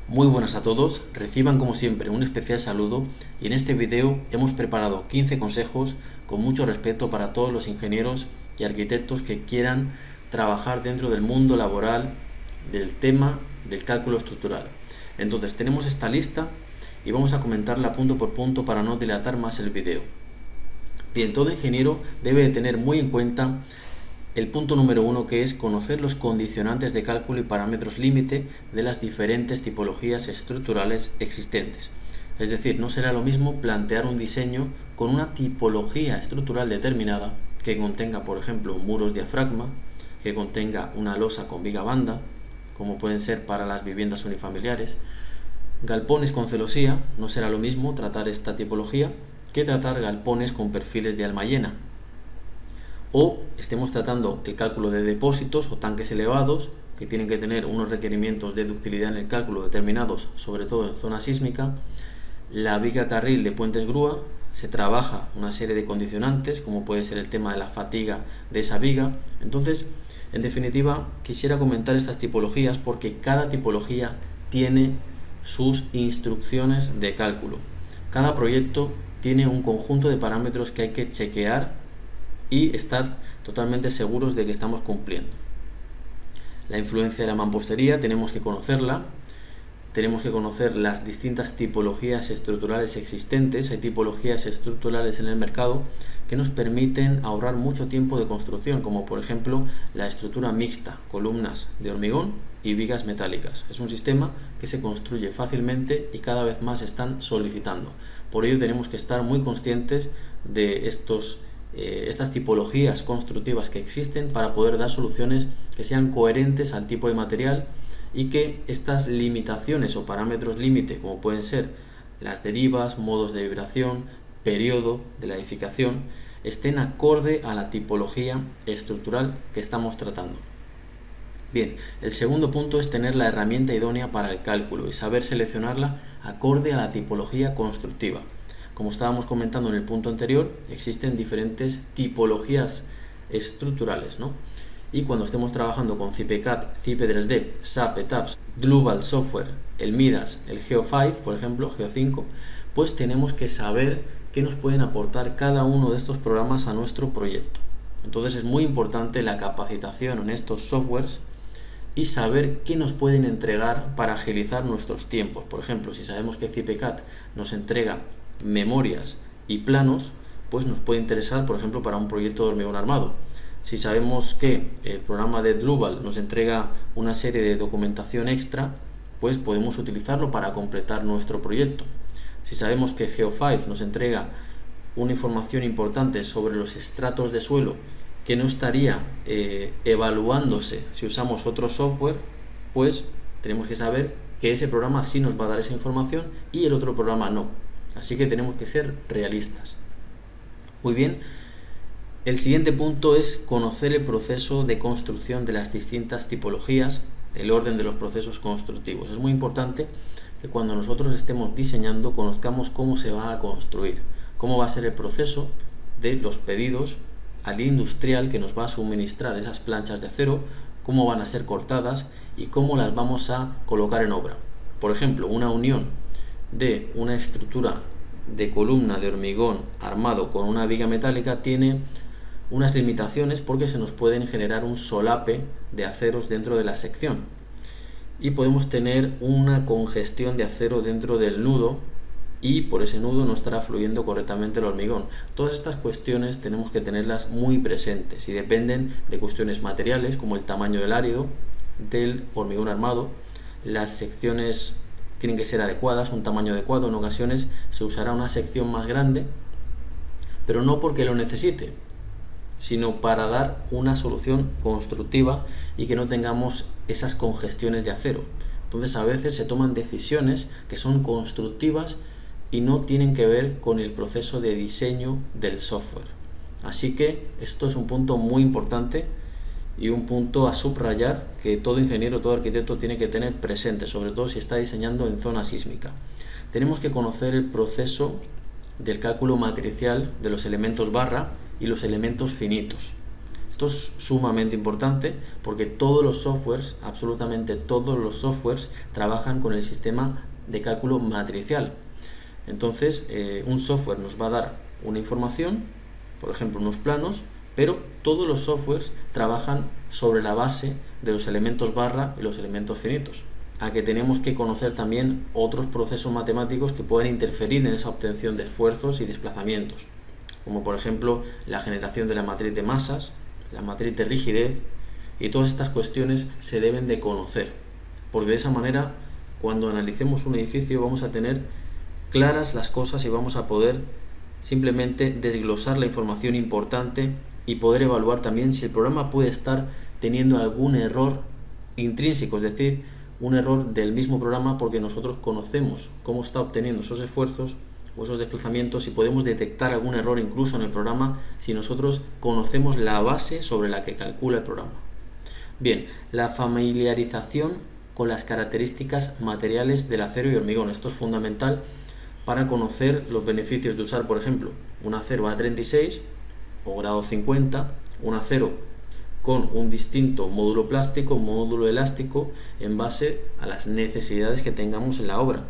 Muy buenas a todos, reciban como siempre un especial saludo y en este video hemos preparado 15 consejos con mucho respeto para todos los ingenieros y arquitectos que quieran trabajar dentro del mundo laboral del tema del cálculo estructural. Entonces tenemos esta lista y vamos a comentarla punto por punto para no dilatar más el video. Bien, todo ingeniero debe de tener muy en cuenta el punto número 1, que es conocer los condicionantes de cálculo y parámetros límite de las diferentes tipologías estructurales existentes. Es decir, no será lo mismo plantear un diseño con una tipología estructural determinada que contenga, por ejemplo, muros diafragma, que contenga una losa con viga banda, como pueden ser para las viviendas unifamiliares, galpones con celosía. No será lo mismo tratar esta tipología que tratar galpones con perfiles de alma llena, o estemos tratando el cálculo de depósitos o tanques elevados que tienen que tener unos requerimientos de ductilidad en el cálculo determinados, sobre todo en zona sísmica. La viga carril de puentes grúa, se trabaja una serie de condicionantes como puede ser el tema de la fatiga de esa viga. Entonces, en definitiva, quisiera comentar estas tipologías porque cada tipología tiene sus instrucciones de cálculo. Cada proyecto tiene un conjunto de parámetros que hay que chequear y estar totalmente seguros de que estamos cumpliendo. La influencia de la mampostería tenemos que conocerla, tenemos que conocer las distintas tipologías estructurales existentes. Hay tipologías estructurales en el mercado que nos permiten ahorrar mucho tiempo de construcción, como por ejemplo la estructura mixta, columnas de hormigón y vigas metálicas. Es un sistema que se construye fácilmente y cada vez más están solicitando. Por ello tenemos que estar muy conscientes de estas tipologías constructivas que existen para poder dar soluciones que sean coherentes al tipo de material y que estas limitaciones o parámetros límite, como pueden ser las derivas, modos de vibración, periodo de la edificación, estén acorde a la tipología estructural que estamos tratando. Bien, el segundo punto es tener la herramienta idónea para el cálculo y saber seleccionarla acorde a la tipología constructiva. Como estábamos comentando en el punto anterior, existen diferentes tipologías estructurales, ¿no? Y cuando estemos trabajando con CIPECAD, CIPE 3D, SAP, ETABS, Global Software, el Midas, el Geo5, por ejemplo, Geo5, pues tenemos que saber qué nos pueden aportar cada uno de estos programas a nuestro proyecto. Entonces es muy importante la capacitación en estos softwares y saber qué nos pueden entregar para agilizar nuestros tiempos. Por ejemplo, si sabemos que CIPECAD nos entrega memorias y planos, pues nos puede interesar, por ejemplo, para un proyecto de hormigón armado. Si sabemos que el programa de Drupal nos entrega una serie de documentación extra, pues podemos utilizarlo para completar nuestro proyecto. Si sabemos que Geo5 nos entrega una información importante sobre los estratos de suelo que no estaría evaluándose si usamos otro software, pues tenemos que saber que ese programa sí nos va a dar esa información y el otro programa no. Así que tenemos que ser realistas. Muy bien, el siguiente punto es conocer el proceso de construcción de las distintas tipologías, el orden de los procesos constructivos. Es muy importante que cuando nosotros estemos diseñando conozcamos cómo se va a construir, cómo va a ser el proceso de los pedidos al industrial que nos va a suministrar esas planchas de acero, cómo van a ser cortadas y cómo las vamos a colocar en obra. Por ejemplo, una unión de una estructura de columna de hormigón armado con una viga metálica tiene unas limitaciones porque se nos pueden generar un solape de aceros dentro de la sección y podemos tener una congestión de acero dentro del nudo y por ese nudo no estará fluyendo correctamente el hormigón. Todas estas cuestiones tenemos que tenerlas muy presentes y dependen de cuestiones materiales como el tamaño del árido del hormigón armado. Las secciones tienen que ser adecuadas, un tamaño adecuado. En ocasiones se usará una sección más grande, pero no porque lo necesite, sino para dar una solución constructiva y que no tengamos esas congestiones de acero. Entonces a veces se toman decisiones que son constructivas y no tienen que ver con el proceso de diseño del software. Así que esto es un punto muy importante y un punto a subrayar que todo ingeniero, todo arquitecto tiene que tener presente, sobre todo si está diseñando en zona sísmica. Tenemos que conocer el proceso del cálculo matricial de los elementos barra y los elementos finitos. Esto es sumamente importante porque todos los softwares, absolutamente todos los softwares, trabajan con el sistema de cálculo matricial. Entonces, un software nos va a dar una información, por ejemplo, unos planos, pero todos los softwares trabajan sobre la base de los elementos barra y los elementos finitos. A que tenemos que conocer también otros procesos matemáticos que pueden interferir en esa obtención de esfuerzos y desplazamientos, como por ejemplo la generación de la matriz de masas, la matriz de rigidez, y todas estas cuestiones se deben de conocer, porque de esa manera, cuando analicemos un edificio, vamos a tener claras las cosas y vamos a poder simplemente desglosar la información importante y poder evaluar también si el programa puede estar teniendo algún error intrínseco, es decir, un error del mismo programa, porque nosotros conocemos cómo está obteniendo esos esfuerzos o esos desplazamientos y podemos detectar algún error incluso en el programa si nosotros conocemos la base sobre la que calcula el programa. Bien, la familiarización con las características materiales del acero y hormigón. Esto es fundamental para conocer los beneficios de usar, por ejemplo, un acero A36 o grado 50, un acero con un distinto módulo plástico, módulo elástico, en base a las necesidades que tengamos en la obra.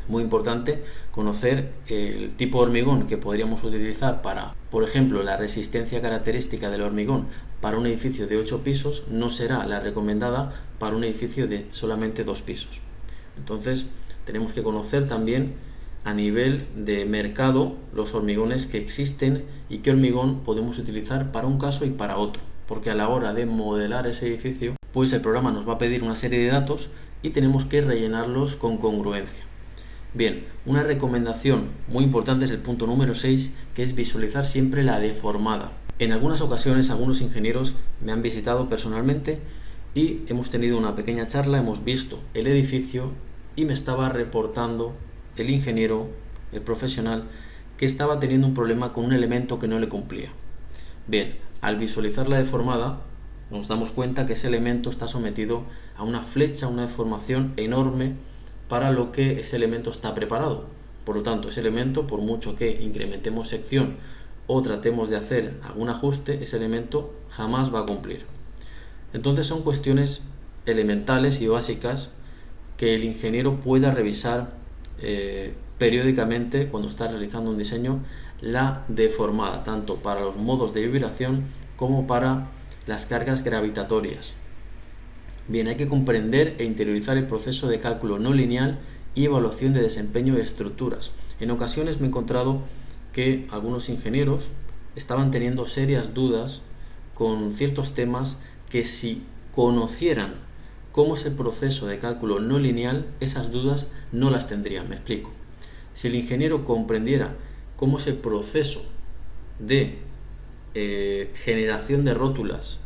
Muy importante conocer el tipo de hormigón que podríamos utilizar para, por ejemplo, la resistencia característica del hormigón para un edificio de 8 pisos no será la recomendada para un edificio de solamente 2 pisos. Entonces, tenemos que conocer también a nivel de mercado los hormigones que existen y qué hormigón podemos utilizar para un caso y para otro, porque a la hora de modelar ese edificio, pues el programa nos va a pedir una serie de datos y tenemos que rellenarlos con congruencia. Bien, una recomendación muy importante es el punto número 6, que es visualizar siempre la deformada. En algunas ocasiones algunos ingenieros me han visitado personalmente y hemos tenido una pequeña charla, hemos visto el edificio y me estaba reportando el ingeniero, el profesional, que estaba teniendo un problema con un elemento que no le cumplía. Bien, al visualizar la deformada nos damos cuenta que ese elemento está sometido a una flecha, una deformación enorme para lo que ese elemento está preparado. Por lo tanto, ese elemento, por mucho que incrementemos sección o tratemos de hacer algún ajuste, ese elemento jamás va a cumplir. Entonces son cuestiones elementales y básicas que el ingeniero pueda revisar periódicamente cuando está realizando un diseño, la deformada, tanto para los modos de vibración como para las cargas gravitatorias. Bien, hay que comprender e interiorizar el proceso de cálculo no lineal y evaluación de desempeño de estructuras. En ocasiones me he encontrado que algunos ingenieros estaban teniendo serias dudas con ciertos temas que, si conocieran cómo es el proceso de cálculo no lineal, esas dudas no las tendrían. Me explico. Si el ingeniero comprendiera cómo es el proceso de generación de rótulas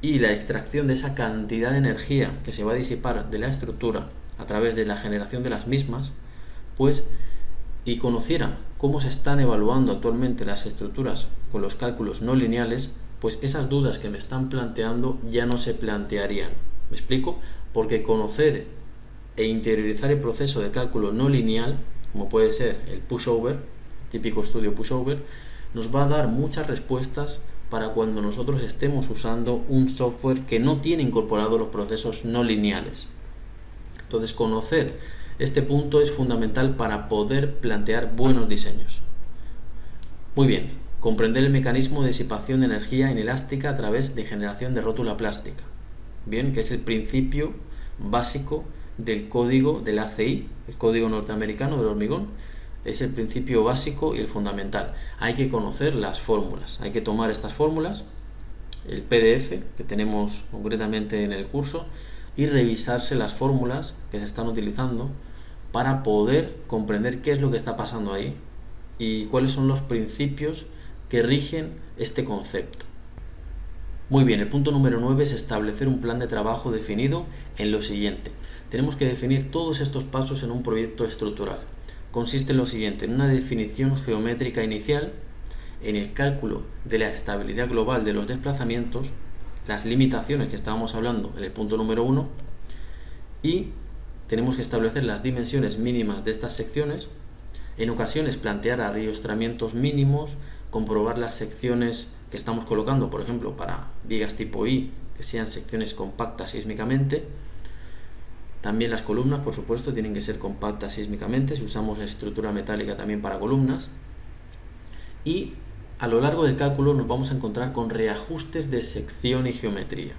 y la extracción de esa cantidad de energía que se va a disipar de la estructura a través de la generación de las mismas, pues, y conociera cómo se están evaluando actualmente las estructuras con los cálculos no lineales, pues esas dudas que me están planteando ya no se plantearían. ¿Me explico? Porque conocer e interiorizar el proceso de cálculo no lineal, como puede ser el pushover, típico estudio pushover, nos va a dar muchas respuestas para cuando nosotros estemos usando un software que no tiene incorporados los procesos no lineales. Entonces, conocer este punto es fundamental para poder plantear buenos diseños. Muy bien, comprender el mecanismo de disipación de energía inelástica a través de generación de rótula plástica. Bien, que es el principio básico del código del ACI, el código norteamericano del hormigón. Es el principio básico y el fundamental. Hay que conocer las fórmulas, hay que tomar estas fórmulas, el PDF que tenemos concretamente en el curso, y revisarse las fórmulas que se están utilizando para poder comprender qué es lo que está pasando ahí y cuáles son los principios que rigen este concepto. Muy bien, el punto número 9 es establecer un plan de trabajo definido en lo siguiente. Tenemos que definir todos estos pasos en un proyecto estructural. Consiste en lo siguiente: en una definición geométrica inicial, en el cálculo de la estabilidad global de los desplazamientos, las limitaciones que estábamos hablando en el punto número 1, y tenemos que establecer las dimensiones mínimas de estas secciones, en ocasiones plantear arriostramientos mínimos, comprobar las secciones que estamos colocando, por ejemplo, para vigas tipo I, que sean secciones compactas sísmicamente. También las columnas, por supuesto, tienen que ser compactas sísmicamente, si usamos estructura metálica también para columnas. Y a lo largo del cálculo nos vamos a encontrar con reajustes de sección y geometría.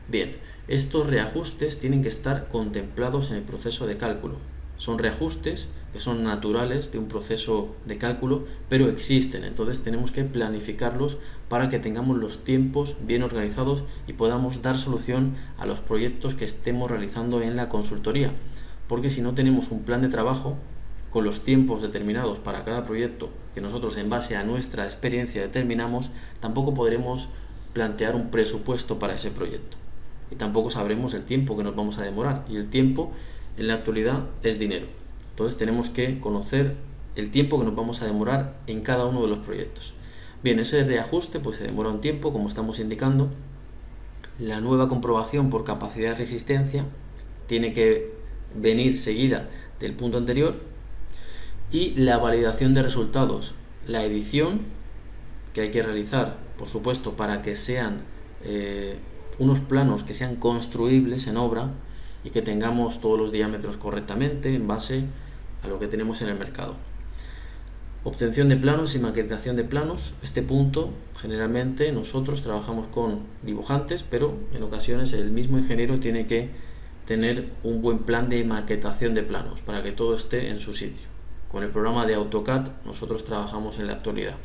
Bien, estos reajustes tienen que estar contemplados en el proceso de cálculo. Son reajustes que son naturales de un proceso de cálculo, pero existen, entonces tenemos que planificarlos para que tengamos los tiempos bien organizados y podamos dar solución a los proyectos que estemos realizando en la consultoría, porque si no tenemos un plan de trabajo con los tiempos determinados para cada proyecto que nosotros en base a nuestra experiencia determinamos, tampoco podremos plantear un presupuesto para ese proyecto y tampoco sabremos el tiempo que nos vamos a demorar, y el tiempo en la actualidad es dinero. Entonces tenemos que conocer el tiempo que nos vamos a demorar en cada uno de los proyectos. Bien, ese reajuste pues se demora un tiempo, como estamos indicando. La nueva comprobación por capacidad de resistencia tiene que venir seguida del punto anterior, y la validación de resultados, la edición que hay que realizar, por supuesto, para que sean unos planos que sean construibles en obra y que tengamos todos los diámetros correctamente en base a lo que tenemos en el mercado. Obtención de planos y maquetación de planos. Este punto generalmente nosotros trabajamos con dibujantes, pero en ocasiones el mismo ingeniero tiene que tener un buen plan de maquetación de planos para que todo esté en su sitio. Con el programa de AutoCAD nosotros trabajamos en la actualidad.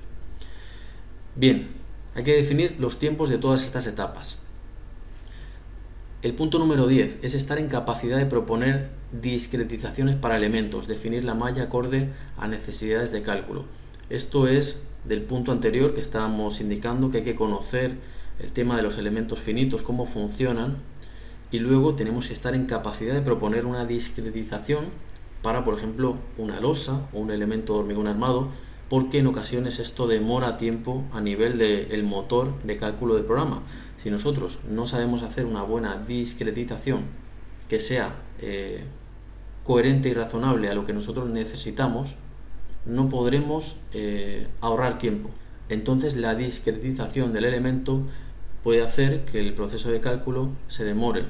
Bien, hay que definir los tiempos de todas estas etapas. El punto número 10 es estar en capacidad de proponer discretizaciones para elementos, definir la malla acorde a necesidades de cálculo. Esto es del punto anterior que estábamos indicando, que hay que conocer el tema de los elementos finitos, cómo funcionan, y luego tenemos que estar en capacidad de proponer una discretización para, por ejemplo, una losa o un elemento de hormigón armado, porque en ocasiones esto demora tiempo a nivel del motor de cálculo del programa. Si nosotros no sabemos hacer una buena discretización que sea coherente y razonable a lo que nosotros necesitamos, no podremos ahorrar tiempo. Entonces la discretización del elemento puede hacer que el proceso de cálculo se demore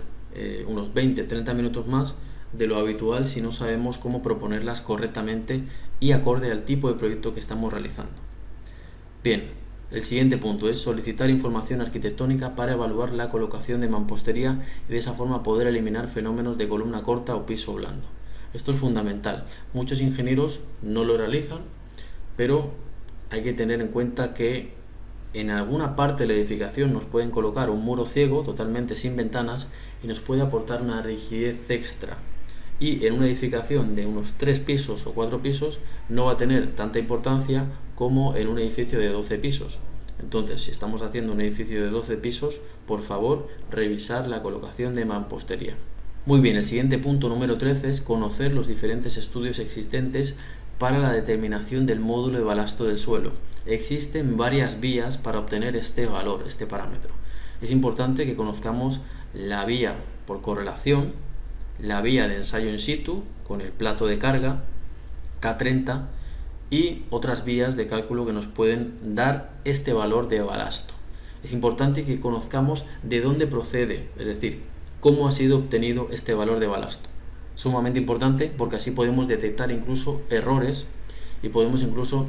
unos 20-30 minutos más de lo habitual si no sabemos cómo proponerlas correctamente y acorde al tipo de proyecto que estamos realizando. Bien, el siguiente punto es solicitar información arquitectónica para evaluar la colocación de mampostería y de esa forma poder eliminar fenómenos de columna corta o piso blando. Esto es fundamental. Muchos ingenieros no lo realizan, pero hay que tener en cuenta que en alguna parte de la edificación nos pueden colocar un muro ciego totalmente sin ventanas y nos puede aportar una rigidez extra. Y en una edificación de unos 3 pisos o 4 pisos no va a tener tanta importancia como en un edificio de 12 pisos. Entonces, si estamos haciendo un edificio de 12 pisos, por favor, revisar la colocación de mampostería. Muy bien, el siguiente punto número 13 es conocer los diferentes estudios existentes para la determinación del módulo de balasto del suelo. Existen varias vías para obtener este valor, este parámetro. Es importante que conozcamos la vía por correlación, la vía de ensayo in situ con el plato de carga K30 y otras vías de cálculo que nos pueden dar este valor de balasto. Es importante que conozcamos de dónde procede, es decir, cómo ha sido obtenido este valor de balasto. Sumamente importante porque así podemos detectar incluso errores y podemos incluso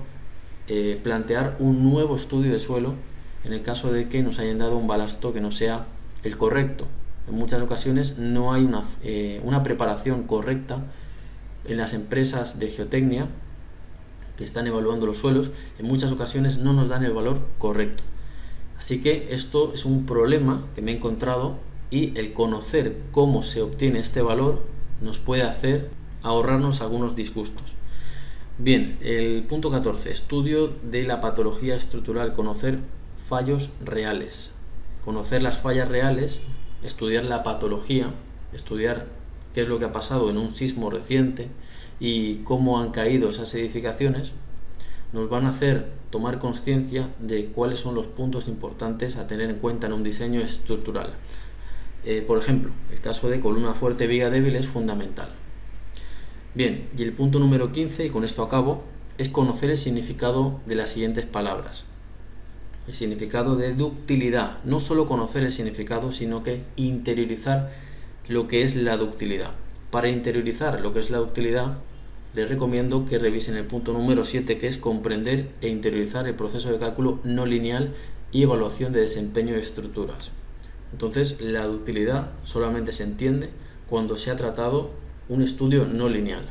plantear un nuevo estudio de suelo en el caso de que nos hayan dado un balasto que no sea el correcto. En muchas ocasiones no hay una preparación correcta en las empresas de geotecnia que están evaluando los suelos. En muchas ocasiones no nos dan el valor correcto. Así que esto es un problema que me he encontrado, y el conocer cómo se obtiene este valor nos puede hacer ahorrarnos algunos disgustos. Bien, el punto 14, estudio de la patología estructural, conocer fallos reales. Conocer las fallas reales, estudiar la patología, estudiar qué es lo que ha pasado en un sismo reciente y cómo han caído esas edificaciones, nos van a hacer tomar conciencia de cuáles son los puntos importantes a tener en cuenta en un diseño estructural. Por ejemplo, el caso de columna fuerte, viga débil es fundamental. Bien, y el punto número 15, y con esto acabo, es conocer el significado de las siguientes palabras. el significado de ductilidad. No solo conocer el significado, sino que interiorizar lo que es la ductilidad. Para interiorizar lo que es la ductilidad, les recomiendo que revisen el punto número 7, que es comprender e interiorizar el proceso de cálculo no lineal y evaluación de desempeño de estructuras. Entonces, la ductilidad solamente se entiende cuando se ha tratado un estudio no lineal.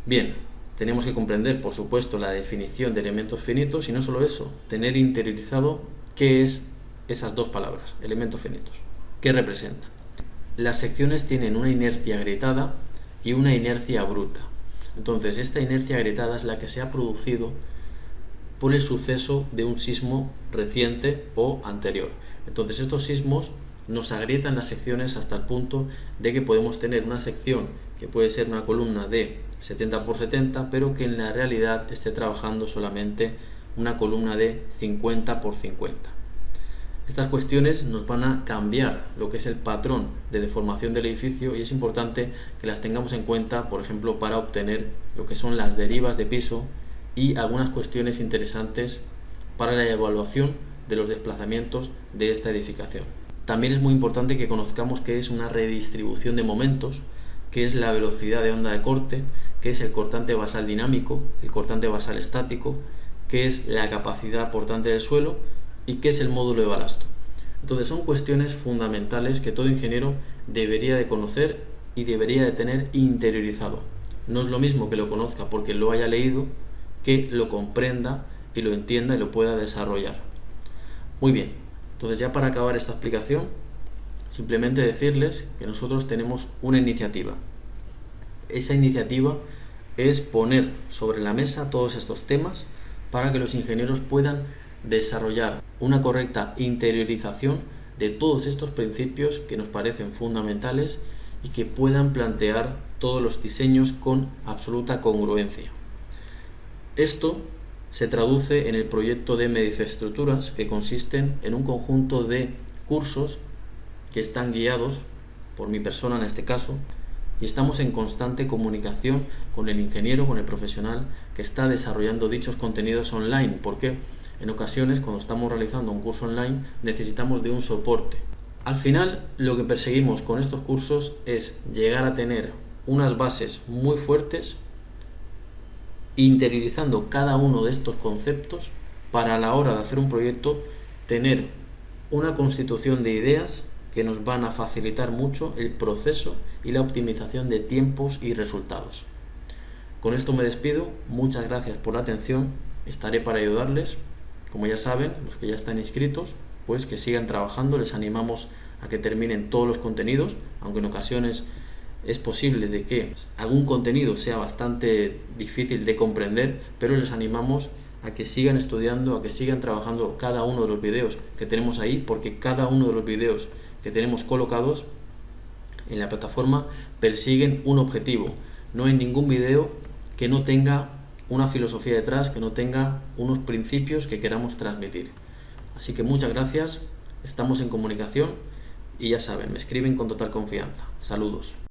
Bien, tenemos que comprender, por supuesto, la definición de elementos finitos y no solo eso, tener interiorizado qué es esas dos palabras, elementos finitos, qué representan. Las secciones tienen una inercia agrietada y una inercia bruta. Entonces, esta inercia agrietada es la que se ha producido por el suceso de un sismo reciente o anterior. Entonces, estos sismos nos agrietan las secciones hasta el punto de que podemos tener una sección que puede ser una columna de 70 por 70, pero que en la realidad esté trabajando solamente una columna de 50 por 50. Estas cuestiones nos van a cambiar lo que es el patrón de deformación del edificio y es importante que las tengamos en cuenta, por ejemplo, para obtener lo que son las derivas de piso y algunas cuestiones interesantes para la evaluación de los desplazamientos de esta edificación. También es muy importante que conozcamos qué es una redistribución de momentos, qué es la velocidad de onda de corte, qué es el cortante basal dinámico, el cortante basal estático, qué es la capacidad portante del suelo y qué es el módulo de balasto. Entonces son cuestiones fundamentales que todo ingeniero debería de conocer y debería de tener interiorizado. No es lo mismo que lo conozca porque lo haya leído, que lo comprenda y lo entienda y lo pueda desarrollar. Muy bien, entonces ya para acabar esta explicación, simplemente decirles que nosotros tenemos una iniciativa. Esa iniciativa es poner sobre la mesa todos estos temas para que los ingenieros puedan desarrollar una correcta interiorización de todos estos principios que nos parecen fundamentales y que puedan plantear todos los diseños con absoluta congruencia. Esto se traduce en el proyecto de Medife-Estructuras, que consisten en un conjunto de cursos que están guiados por mi persona en este caso, y estamos en constante comunicación con el ingeniero, con el profesional que está desarrollando dichos contenidos online, porque en ocasiones cuando estamos realizando un curso online necesitamos de un soporte. Al final, lo que perseguimos con estos cursos es llegar a tener unas bases muy fuertes, interiorizando cada uno de estos conceptos para a la hora de hacer un proyecto tener una constitución de ideas que nos van a facilitar mucho el proceso y la optimización de tiempos y resultados. Con esto me despido, muchas gracias por la atención, estaré para ayudarles. Como ya saben, los que ya están inscritos, pues que sigan trabajando, les animamos a que terminen todos los contenidos, aunque en ocasiones es posible de que algún contenido sea bastante difícil de comprender, pero les animamos a que sigan estudiando, a que sigan trabajando cada uno de los videos que tenemos ahí, porque cada uno de los videos que tenemos colocados en la plataforma persiguen un objetivo. No hay ningún video que no tenga una filosofía detrás, que no tenga unos principios que queramos transmitir. Así que muchas gracias, estamos en comunicación y ya saben, me escriben con total confianza. Saludos.